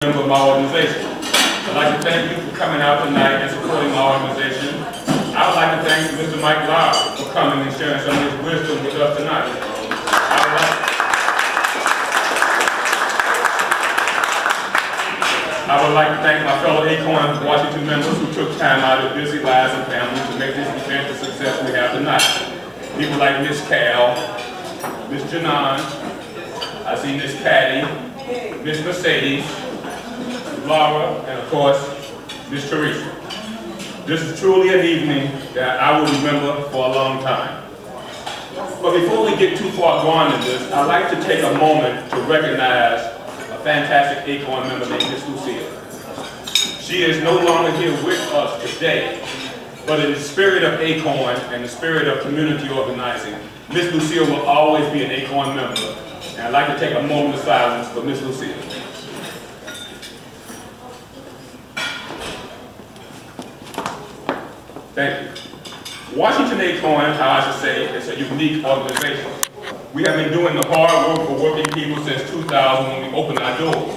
member of my organization. I'd like to thank you for coming out tonight and supporting my organization. I would like to thank Mr. Mike Lowry for coming and sharing some of his wisdom with us tonight. I would like to thank my fellow ACORN Washington members who took time out of busy lives and families to make this event the success we have tonight. People like Miss Cal, Miss Janan, I see Miss Patty, Miss Mercedes, Laura, and of course, Miss Teresa. This is truly an evening that I will remember for a long time. But before we get too far gone in this, I'd like to take a moment to recognize a fantastic ACORN member named Miss Lucille. She is no longer here with us today, but in the spirit of ACORN and the spirit of community organizing, Miss Lucille will always be an ACORN member. And I'd like to take a moment of silence for Miss Lucille. Thank you. Washington ACORN, how I should say, is a unique organization. We have been doing the hard work for working people since 2000 when we opened our doors.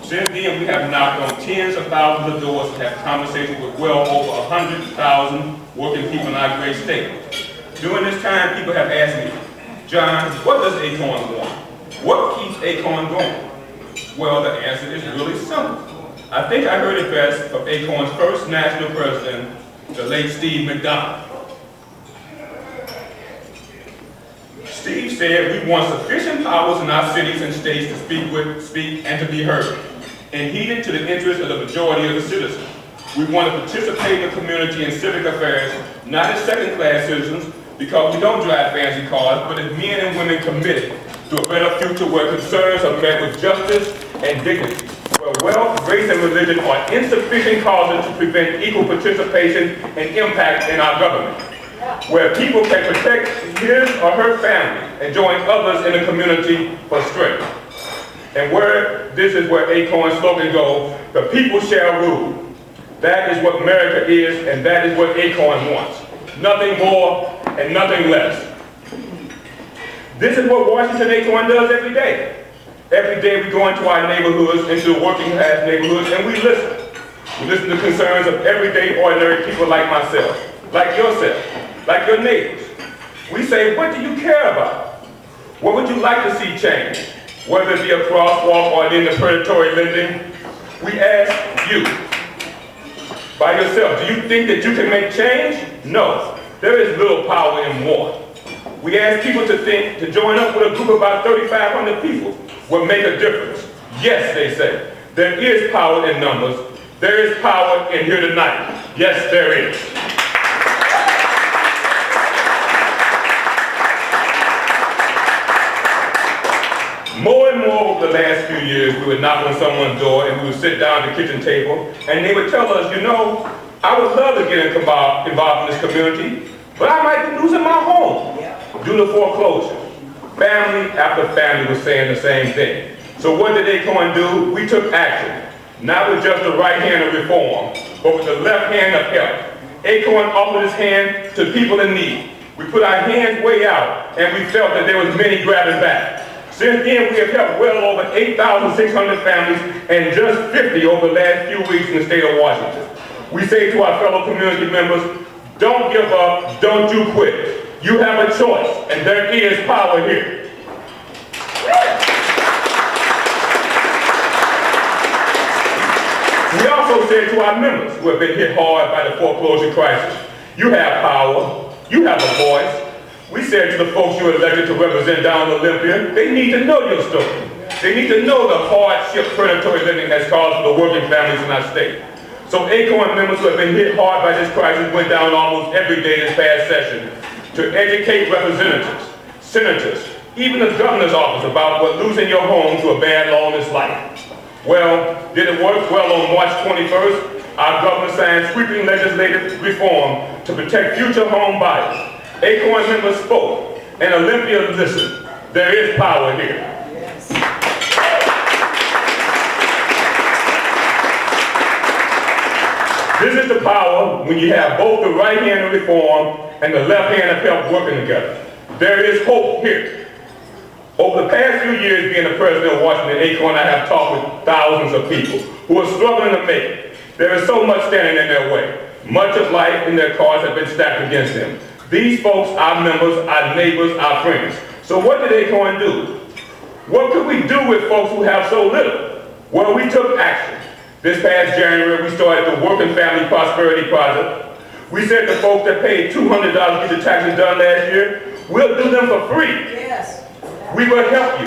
Since then, we have knocked on tens of thousands of doors and have conversations with well over 100,000 working people in our great state. During this time, people have asked me, John, what does ACORN want? What keeps ACORN going? Well, the answer is really simple. I think I heard it best from ACORN's first national president, the late Steve McDonald. Steve said we want sufficient powers in our cities and states to speak and to be heard, and heeded to the interests of the majority of the citizens. We want to participate in the community and civic affairs, not as second-class citizens, because we don't drive fancy cars, but as men and women committed to a better future where concerns are met with justice and dignity, where wealth, race, and religion are insufficient causes to prevent equal participation and impact in our government, where people can protect his or her family and join others in the community for strength. And where this is where ACORN's slogan goes, the people shall rule. That is what America is, and that is what ACORN wants. Nothing more and nothing less. This is what Washington ACORN does every day. Every day we go into our neighborhoods, into the working class neighborhoods, and we listen. We listen to concerns of everyday ordinary people like myself, like yourself, like your neighbors. We say, what do you care about? What would you like to see change? Whether it be a crosswalk or in the predatory lending, we ask you, by yourself, do you think that you can make change? No, there is little power in more. We ask people to join up with a group of about 3,500 people will make a difference. Yes, they say. There is power in numbers. There is power in here tonight. Yes, there is. More and more over the last few years, we would knock on someone's door and we would sit down at the kitchen table and they would tell us, you know, I would love to get involved in this community, but I might be losing my home due to foreclosure. Family after family was saying the same thing. So what did ACORN do? We took action. Not with just the right hand of reform, but with the left hand of help. ACORN offered his hand to people in need. We put our hands way out and we felt that there was many grabbing back. Since then, we have helped well over 8,600 families and just 50 over the last few weeks in the state of Washington. We say to our fellow community members, don't give up, don't you quit. You have a choice, and there is power here. We also said to our members who have been hit hard by the foreclosure crisis, you have power, you have a voice. We said to the folks you elected to represent down in Olympia, they need to know your story. They need to know the hardship predatory lending has caused for the working families in our state. So ACORN members who have been hit hard by this crisis went down almost every day this past session to educate representatives, senators, even the governor's office about what losing your home to a bad loan is like. Well, did it work? Well, on March 21st, our governor signed sweeping legislative reform to protect future home buyers. ACORN members spoke, and Olympia listened. There is power here. Yes. This is the power when you have both the right hand of reform and the left hand of help working together. There is hope here. Over the past few years being the president of Washington ACORN, I have talked with thousands of people who are struggling to make it. There is so much standing in their way. Much of life and their cards have been stacked against them. These folks, our members, our neighbors, our friends. So what did ACORN do? What could we do with folks who have so little? Well, we took action. This past January, we started the Working Family Prosperity Project. We said to folks that paid $200 to get the taxes done last year, we'll do them for free. Yes. We will help you.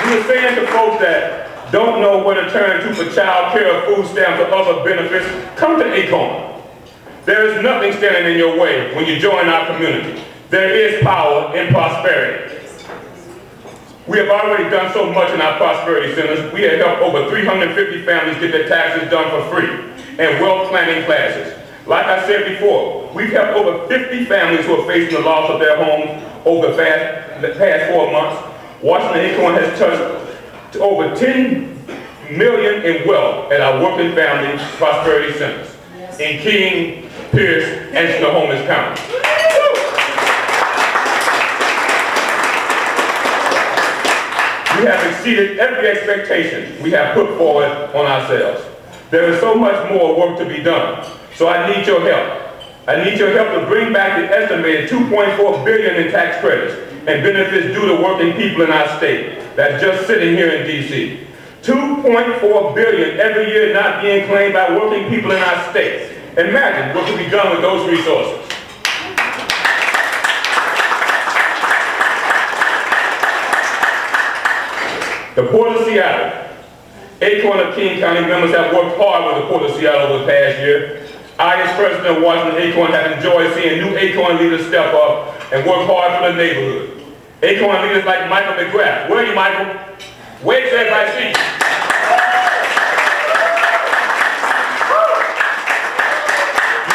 We were saying to folks that don't know where to turn to for child care, food stamps, or other benefits, come to ACORN. There is nothing standing in your way when you join our community. There is power in prosperity. We have already done so much in our prosperity centers. We have helped over 350 families get their taxes done for free and wealth planning classes. Like I said before, we've helped over 50 families who are facing the loss of their homes over the past 4 months. Washington ACORN has touched over 10 million in wealth at our Working Family Prosperity Centers in King, Pierce, and Snohomish County. We have exceeded every expectation we have put forward on ourselves. There is so much more work to be done, so I need your help. I need your help to bring back the estimated $2.4 billion in tax credits and benefits due to working people in our state that's just sitting here in D.C. $2.4 billion every year not being claimed by working people in our state. Imagine what could be done with those resources. The Port of Seattle. ACORN of King County members have worked hard with the Port of Seattle over the past year. I, as president of Washington ACORN, have enjoyed seeing new ACORN leaders step up and work hard for the neighborhood. ACORN leaders like Michael McGrath. Where are you, Michael? Wave so everybody see you.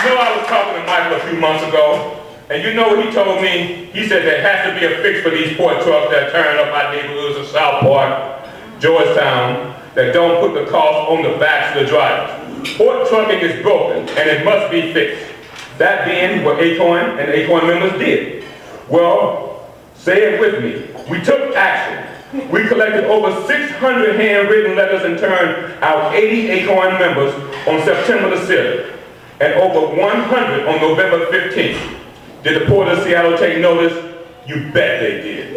You know, I was talking to Michael a few months ago, and you know what he told me? He said there has to be a fix for these port trucks that turn up our neighborhoods of South Park, Georgetown, that don't put the cost on the backs of the drivers. Port trucking is broken, and it must be fixed. That being what ACORN and ACORN members did. Well, say it with me. We took action. We collected over 600 handwritten letters and turned out 80 ACORN members on September the 6th, and over 100 on November 15th. Did the Port of Seattle take notice? You bet they did.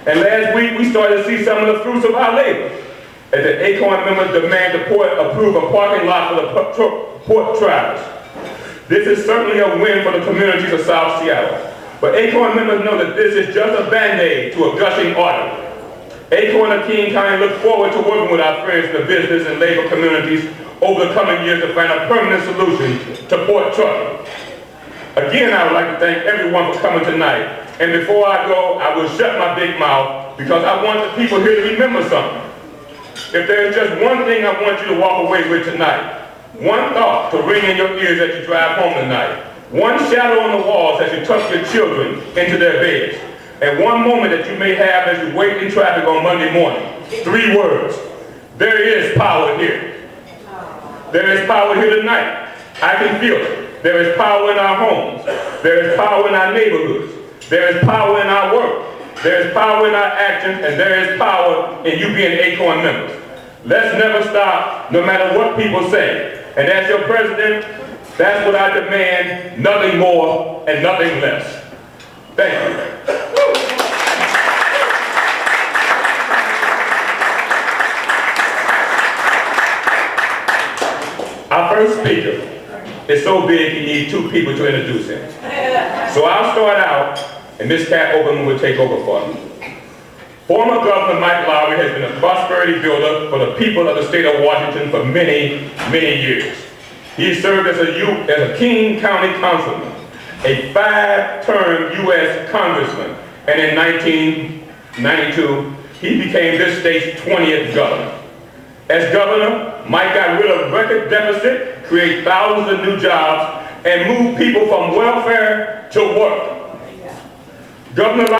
And last week, we started to see some of the fruits of our labor, as the ACORN members demand the port approve a parking lot for the port travelers. This is certainly a win for the communities of South Seattle. But ACORN members know that this is just a Band-Aid to a gushing artery. ACORN of King County look forward to working with our friends in the business and labor communities over the coming years to find a permanent solution to port trucking. Again, I would like to thank everyone for coming tonight. And before I go, I will shut my big mouth because I want the people here to remember something. If there is just one thing I want you to walk away with tonight, one thought to ring in your ears as you drive home tonight, one shadow on the walls as you tuck your children into their beds, and one moment that you may have as you wait in traffic on Monday morning. 3 words. There is power here. There is power here tonight. I can feel it. There is power in our homes. There is power in our neighborhoods. There is power in our work. There is power in our actions, and there is power in you being ACORN members. Let's never stop, no matter what people say. And as your president, that's what I demand, nothing more and nothing less. Thank you. Our first speaker is so big he needs 2 people to introduce him. So I'll start out, and Ms. Kat Oberman will take over for me. Former Governor Mike Lowry has been a prosperity builder for the people of the state of Washington for many, many years. He served as a King County councilman, a 5-term U.S. congressman, and in 1992, he became this state's 20th governor. As governor, Mike got rid of record deficit, created thousands of new jobs, and moved people from welfare to work. Governor